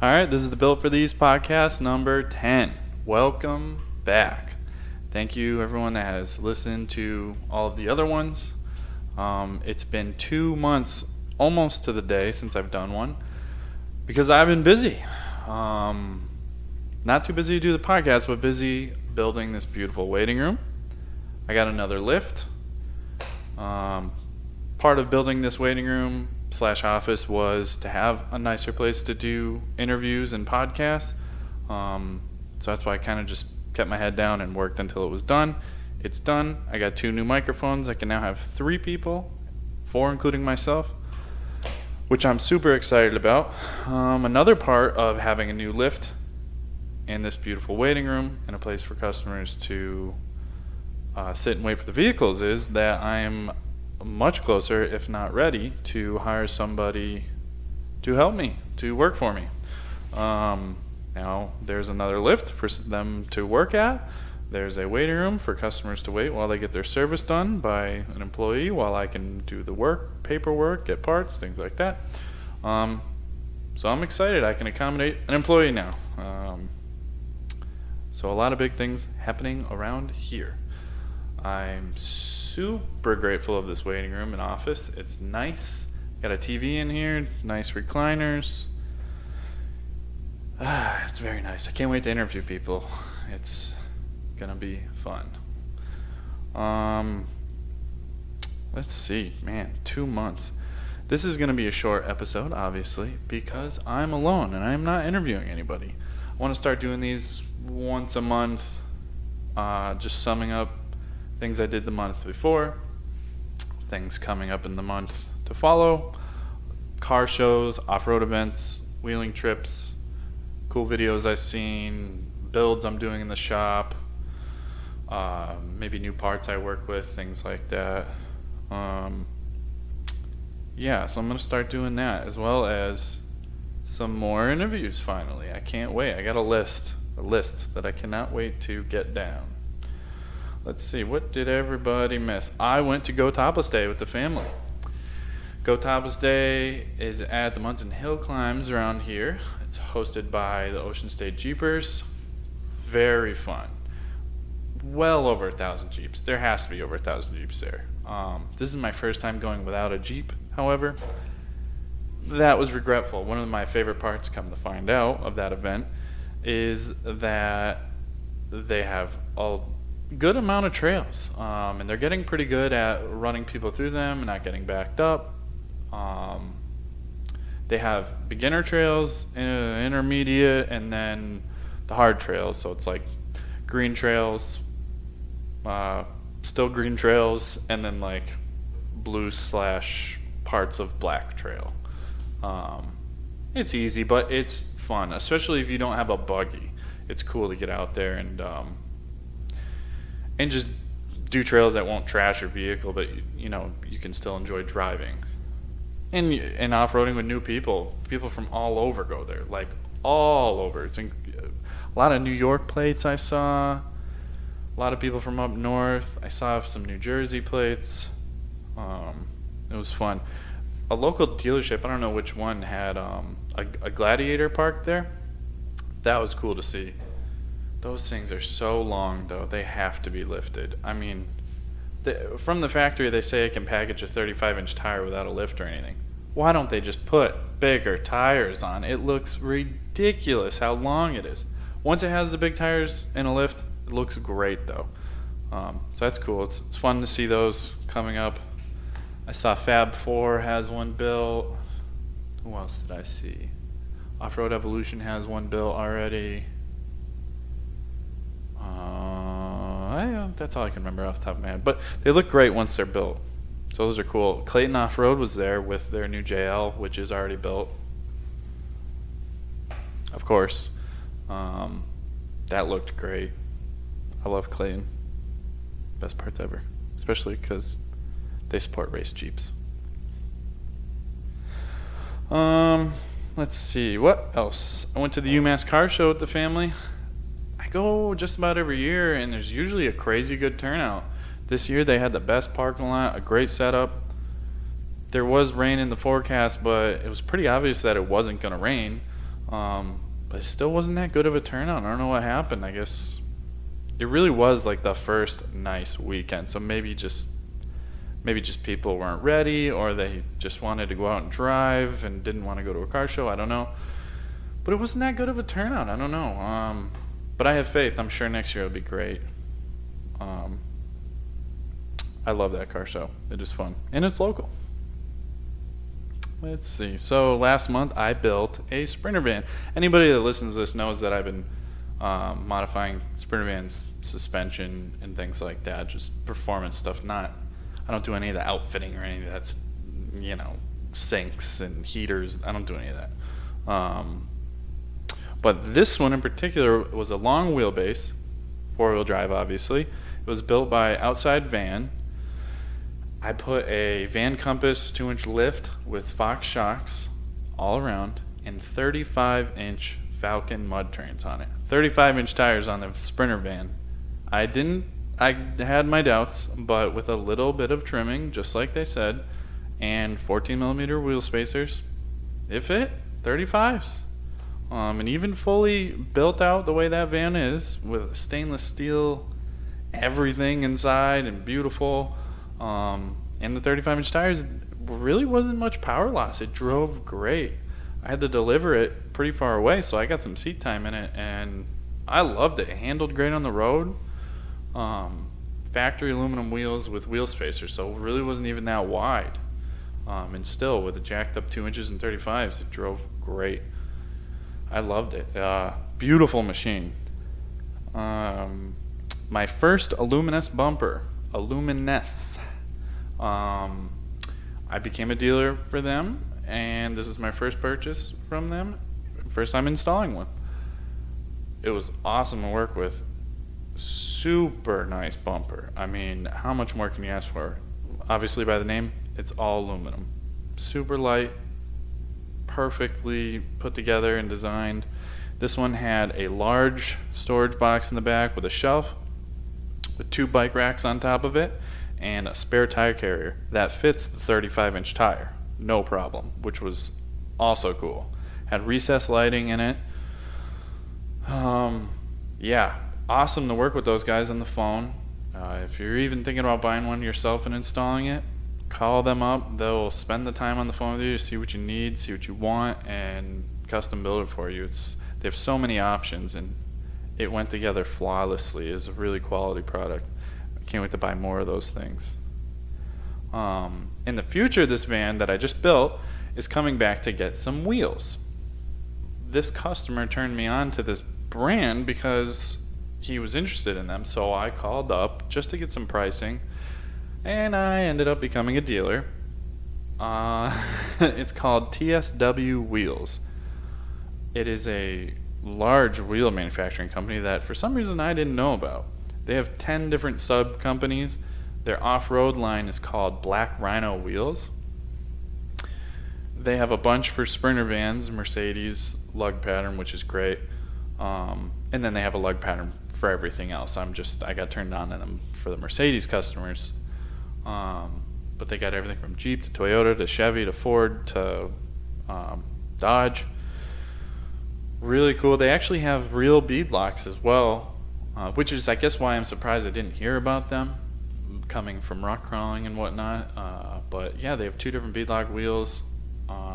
All right, this is the Built for These podcast number 10. Welcome back. Thank you, everyone that has listened to all of the other ones. It's been 2 months, almost to the day, since I've done one, because I've been busy. Not too busy to do the podcast, but busy building this beautiful waiting room. I got another lift. Part of building this waiting room / office was to have a nicer place to do interviews and podcasts. So that's why I kind of just kept my head down and worked until it was done. It's done. I got 2 new microphones. I can now have 3 people, 4 including myself, which I'm super excited about. Another part of having a new lift and this beautiful waiting room and a place for customers to sit and wait for the vehicles is that I am much closer, if not ready, to hire somebody to help me, to work for me. Now, there's another lift for them to work at. There's a waiting room for customers to wait while they get their service done by an employee while I can do the work, paperwork, get parts, things like that. So I'm excited. I can accommodate an employee now. So a lot of big things happening around here. I'm super grateful of this waiting room and office. It's nice. Got a TV in here, nice recliners. It's very nice. I can't wait to interview people. It's gonna be fun. Let's see, man, 2 months. This is gonna be a short episode, obviously, because I'm alone and I'm not interviewing anybody. I want to start doing these once a month, just summing up things I did the month before, things coming up in the month to follow, car shows, off-road events, wheeling trips, cool videos I've seen, builds I'm doing in the shop, maybe new parts I work with, things like that. Yeah, so I'm going to start doing that, as well as some more interviews finally. I can't wait. I got a list that I cannot wait to get down. Let's see, what did everybody miss? I went to Go Topless Day with the family. Go Topless Day is at the Munson Hill Climbs around here. It's hosted by the Ocean State Jeepers. Very fun. Well over 1,000 Jeeps. There has to be over 1,000 Jeeps there. This is my first time going without a Jeep, however. That was regretful. One of my favorite parts, come to find out, of that event is that they have a good amount of trails, and they're getting pretty good at running people through them and not getting backed up. They have beginner trails, intermediate, and then the hard trails. So it's like green trails, still green trails, and then like blue / parts of black trail. It's easy, but it's fun, especially if you don't have a buggy. It's cool to get out there and just do trails that won't trash your vehicle, but you can still enjoy driving. And off-roading with new people from all over go there, like all over. It's a lot of New York plates I saw, a lot of people from up north. I saw some New Jersey plates. It was fun. A local dealership, I don't know which one, had a Gladiator parked there. That was cool to see. Those things are so long, though. They have to be lifted. I mean, from the factory, they say it can package a 35-inch tire without a lift or anything. Why don't they just put bigger tires on? It looks ridiculous how long it is. Once it has the big tires and a lift, it looks great, though. So that's cool. It's fun to see those coming up. I saw Fab 4 has one built. Who else did I see? Offroad Evolution has one built already. That's all I can remember off the top of my head. But they look great once they're built. So those are cool. Clayton Offroad was there with their new JL, which is already built. Of course. That looked great. I love Clayton. Best parts ever. Especially because they support race Jeeps. Let's see. What else? I went to the UMass car show with the family. I go just about every year, and there's usually a crazy good turnout. This year they had the best parking lot, a great setup. There was rain in the forecast, but it was pretty obvious that it wasn't going to rain. But it still wasn't that good of a turnout. I don't know what happened. I guess it really was like the first nice weekend. So maybe just people weren't ready, or they just wanted to go out and drive and didn't want to go to a car show. I don't know. But it wasn't that good of a turnout. I don't know. But I have faith. I'm sure next year it'll be great. I love that car show. It is fun. And it's local. Let's see. So last month I built a Sprinter van. Anybody that listens to this knows that I've been modifying Sprinter vans, suspension, and things like that. Just performance stuff. I don't do any of the outfitting or any of that's, sinks and heaters. I don't do any of that. But this one in particular was a long wheelbase, 4-wheel drive obviously. It was built by Outside Van. I put a Van Compass 2-inch lift with Fox shocks all around and 35-inch Falcon mud trains on it. 35-inch tires on the Sprinter van. I had my doubts, but with a little bit of trimming, just like they said, and 14mm wheel spacers, it fit. 35s. And even fully built out the way that van is, with stainless steel, everything inside and beautiful. And the 35-inch tires really wasn't much power loss. It drove great. I had to deliver it pretty far away, so I got some seat time in it, and I loved it. It handled great on the road. Factory aluminum wheels with wheel spacers, so it really wasn't even that wide. And still, with a jacked up 2 inches and 35s, it drove great. I loved it. Beautiful machine. My first Illuminess bumper. Illuminess. I became a dealer for them, and this is my first purchase from them. First time installing one. It was awesome to work with. Super nice bumper. I mean, how much more can you ask for? Obviously, by the name, it's all aluminum. Super light, perfectly put together and designed. This one had a large storage box in the back with a shelf with 2 bike racks on top of it and a spare tire carrier that fits the 35-inch tire, no problem, which was also cool. Had recessed lighting in it. Yeah, awesome to work with those guys on the phone. If you're even thinking about buying one yourself and installing it, call them up. They'll spend the time on the phone with you, see what you need, see what you want, and custom build it for you. They have so many options, and it went together flawlessly. It's a really quality product. I can't wait to buy more of those things. In the future, this van that I just built is coming back to get some wheels. This customer turned me on to this brand because he was interested in them, so I called up just to get some pricing, and I ended up becoming a dealer. It's called TSW Wheels. It is a large wheel manufacturing company that for some reason I didn't know about. They have 10 different sub companies. Their off-road line is called Black Rhino Wheels. They have a bunch for Sprinter vans, Mercedes lug pattern, which is great. And then they have a lug pattern for everything else. I got turned on to them for the Mercedes customers. But they got everything from Jeep to Toyota to Chevy to Ford to Dodge. Really cool. They actually have real bead locks as well, which is, I guess, why I'm surprised I didn't hear about them, coming from rock crawling and whatnot. But yeah, they have 2 different beadlock wheels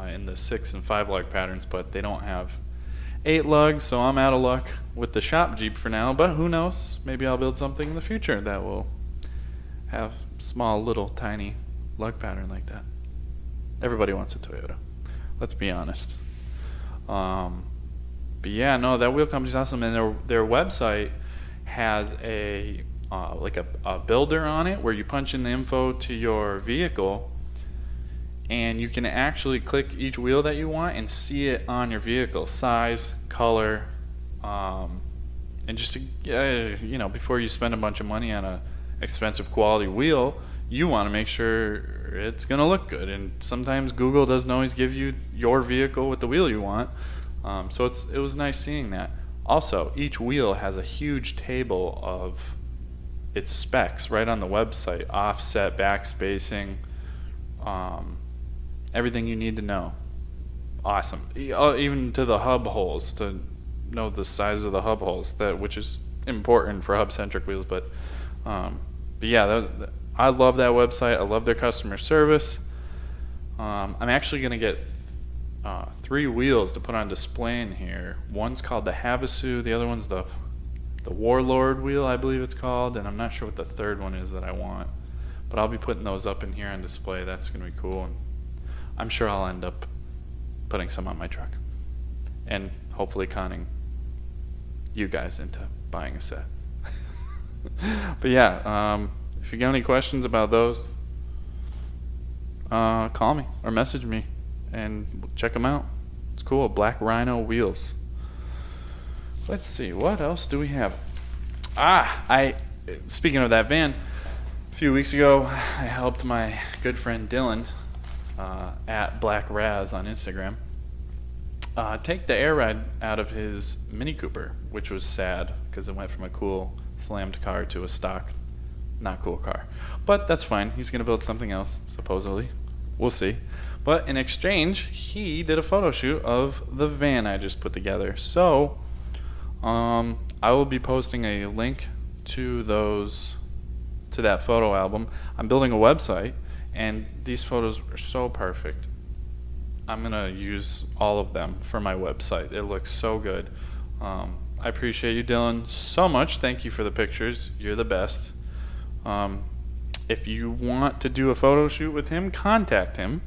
in the 6 and 5 lug patterns, but they don't have 8 lugs, so I'm out of luck with the shop Jeep for now. But who knows? Maybe I'll build something in the future that will have small, little, tiny lug pattern like that. Everybody wants a Toyota. Let's be honest. But yeah, no, that wheel company's awesome, and their website has a builder on it where you punch in the info to your vehicle, and you can actually click each wheel that you want and see it on your vehicle, size, color, and just to, before you spend a bunch of money on a expensive quality wheel, you want to make sure it's going to look good. And sometimes Google doesn't always give you your vehicle with the wheel you want. So it was nice seeing that. Also, each wheel has a huge table of its specs right on the website: offset, back spacing, everything you need to know. awesome. Even to the hub holes, to know the size of the hub holes, which is important for hub-centric wheels. But yeah, I love that website. I love their customer service. I'm actually going to get 3 wheels to put on display in here. One's called the Havasu, the other one's the Warlord wheel, I believe it's called, and I'm not sure what the third one is that I want. But I'll be putting those up in here on display. That's going to be cool. And I'm sure I'll end up putting some on my truck. And hopefully conning you guys into buying a set. But yeah, if you got any questions about those, call me or message me and check them out. It's cool. Black Rhino wheels. Let's see, what else do we have? Speaking of that van, a few weeks ago I helped my good friend Dylan at Black Raz on Instagram take the air ride out of his Mini Cooper, which was sad because it went from a cool slammed car to a stock not cool car. But that's fine. He's going to build something else, supposedly. We'll see. But in exchange, he did a photo shoot of the van I just put together. So, I will be posting a link to that photo album. I'm building a website, and these photos are so perfect. I'm going to use all of them for my website. It looks so good. I appreciate you, Dylan, so much. Thank you for the pictures. You're the best. If you want to do a photo shoot with him, contact him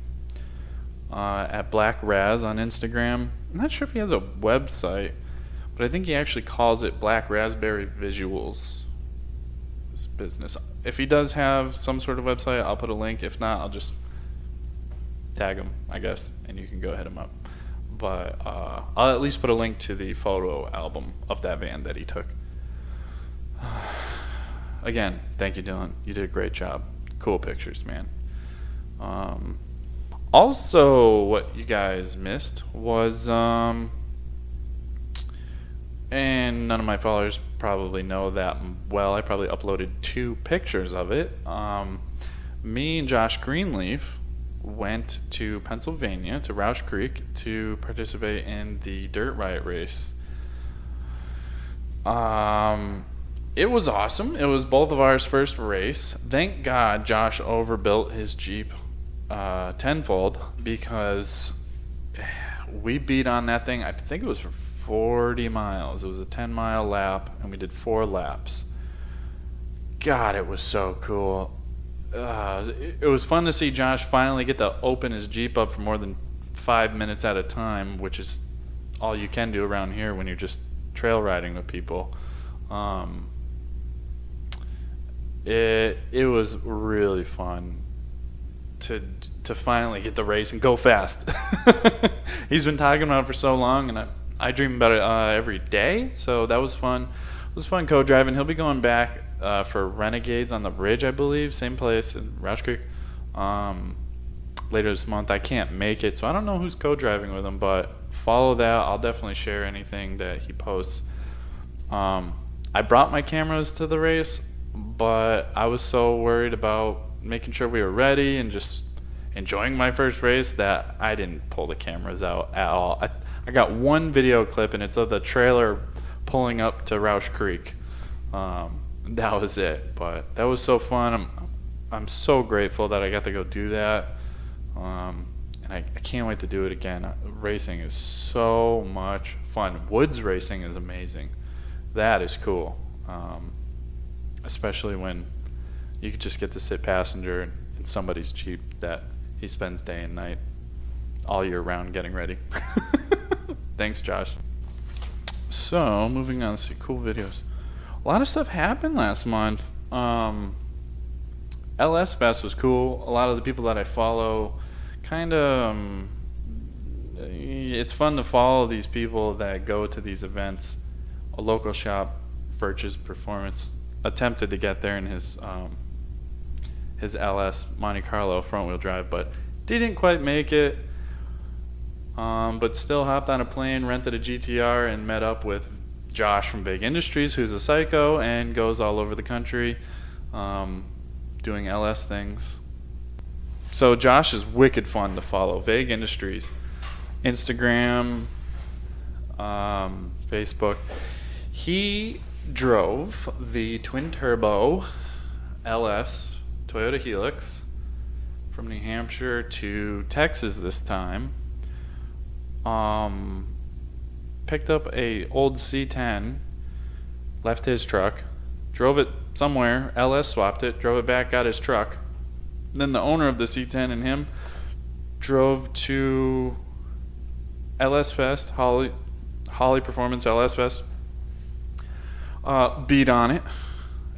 at Black Raz on Instagram. I'm not sure if he has a website, but I think he actually calls it Black Raspberry Visuals. His business. If he does have some sort of website, I'll put a link. If not, I'll just tag him, I guess, and you can go hit him up. But I'll at least put a link to the photo album of that van that he took. Again, thank you, Dylan. You did a great job. Cool pictures, man. Also, what you guys missed was, and none of my followers probably know that well, I probably uploaded 2 pictures of it. Me and Josh Greenleaf went to Pennsylvania, to Roush Creek, to participate in the Dirt Riot race. It was awesome. It was both of ours first race. Thank God Josh overbuilt his Jeep tenfold, because we beat on that thing. I think it was for 40 miles. It was a 10-mile lap, and we did 4 laps. God, it was so cool. It was fun to see Josh finally get to open his Jeep up for more than 5 minutes at a time, which is all you can do around here when you're just trail riding with people. It was really fun to finally get the race and go fast. He's been talking about it for so long, and I dream about it every day, so that was fun. It was fun co-driving. He'll be going back for Renegades on the Ridge, I believe, same place in Roush Creek, later this month. I can't make it, so I don't know who's co-driving with him, but follow that. I'll definitely share anything that he posts. I brought my cameras to the race, but I was so worried about making sure we were ready and just enjoying my first race that I didn't pull the cameras out at all. I got one video clip, and it's of the trailer pulling up to Roush Creek. That was it, but that was so fun. I'm so grateful that I got to go do that, and I can't wait to do it again. Racing is so much fun. Woods racing is amazing. That is cool, especially when you could just get to sit passenger in somebody's Jeep that he spends day and night all year round getting ready. Thanks, Josh. So, moving on, let's see, cool videos. A lot of stuff happened last month. LS Fest was cool. A lot of the people that I follow kind of, it's fun to follow these people that go to these events. A local shop, Furch's Performance, attempted to get there in his LS Monte Carlo front wheel drive, but didn't quite make it. But still hopped on a plane, rented a GTR, and met up with Josh from Big Industries, who's a psycho and goes all over the country doing LS things. So Josh is wicked fun to follow. Vague Industries. Instagram, Facebook. He drove the twin turbo LS Toyota Helix from New Hampshire to Texas this time. Picked up a old C10, left his truck, drove it somewhere, LS swapped it, drove it back, got his truck. Then the owner of the C10 and him drove to LS Fest, Holly Performance LS Fest, beat on it,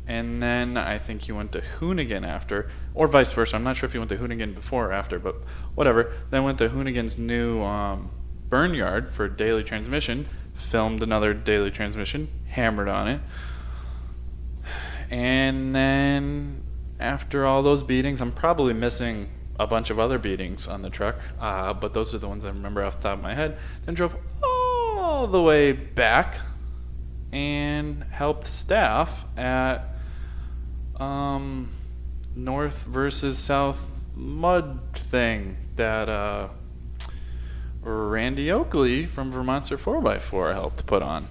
and then I think he went to Hoonigan after, or vice versa. I'm not sure if he went to Hoonigan before or after, but whatever. Then went to Hoonigan's new burn yard for daily transmission, filmed another daily transmission, hammered on it, and then after all those beatings, I'm probably missing a bunch of other beatings on the truck, but those are the ones I remember off the top of my head. Then drove all the way back and helped staff at North versus South mud thing that Randy Oakley from Vermonster 4x4 helped put on,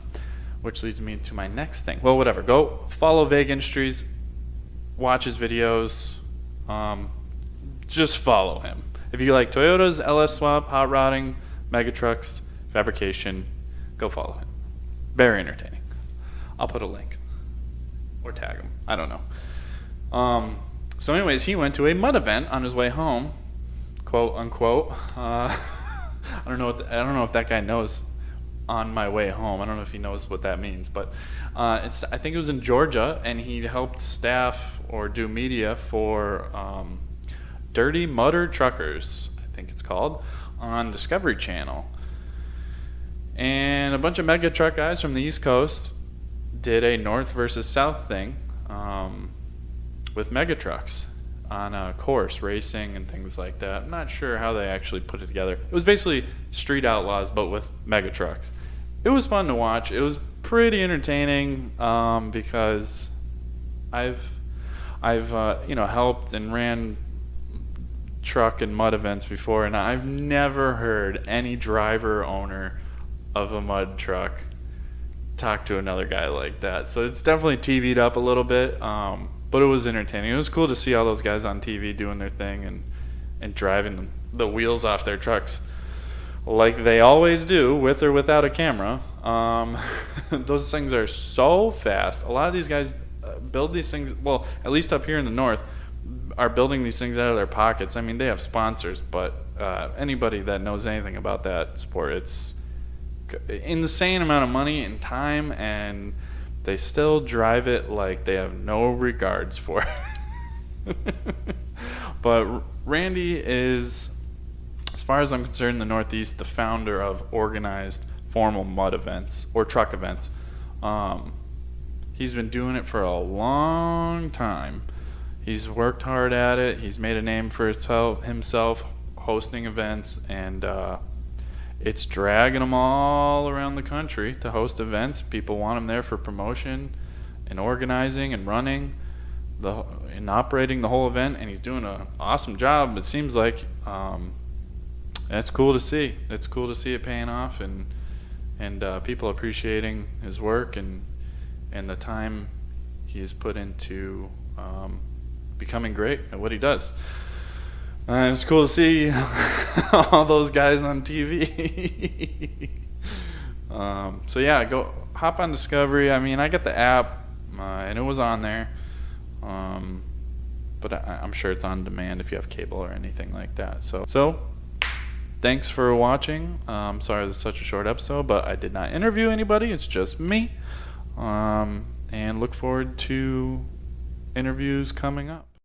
which leads me to my next thing. Well, whatever. Go follow Vague Industries, watch his videos, just follow him. If you like Toyotas, LS swap, hot rodding, mega trucks, fabrication, go follow him. Very entertaining. I'll put a link or tag him. I don't know. So anyways, he went to a mud event on his way home, quote unquote. I don't know if that guy knows on my way home. I don't know if he knows what that means, but I think it was in Georgia, and he helped staff or do media for Dirty Mudder Truckers, I think it's called, on Discovery Channel. And a bunch of mega truck guys from the East Coast did a North versus South thing with mega trucks on a course, racing and things like that. I'm not sure how they actually put it together. It was basically Street Outlaws, but with mega trucks. It was fun to watch. It was pretty entertaining because I've helped and ran truck and mud events before, and I've never heard any driver owner of a mud truck talk to another guy like that. So it's definitely TV'd up a little bit, but it was entertaining. It was cool to see all those guys on TV doing their thing and driving the wheels off their trucks like they always do, with or without a camera. Those things are so fast. A lot of these guys build these things, well, at least up here in the north, are building these things out of their pockets. I mean, they have sponsors, but anybody that knows anything about that sport, it's insane amount of money and time, and they still drive it like they have no regards for it. But Randy is, as far as I'm concerned, in the Northeast, the founder of organized formal mud events or truck events. He's been doing it for a long time. He's worked hard at it. He's made a name for himself hosting events, and it's dragging him all around the country to host events. People want him there for promotion and organizing and running and operating the whole event, and he's doing an awesome job, it seems like. It's cool to see. It's cool to see it paying off, and people appreciating his work and the time he has put into becoming great at what he does. It's cool to see all those guys on TV. So yeah, go hop on Discovery. I mean, I got the app, and it was on there. But I'm sure it's on demand if you have cable or anything like that. So thanks for watching. Sorry this is such a short episode, but I did not interview anybody. It's just me. And look forward to interviews coming up.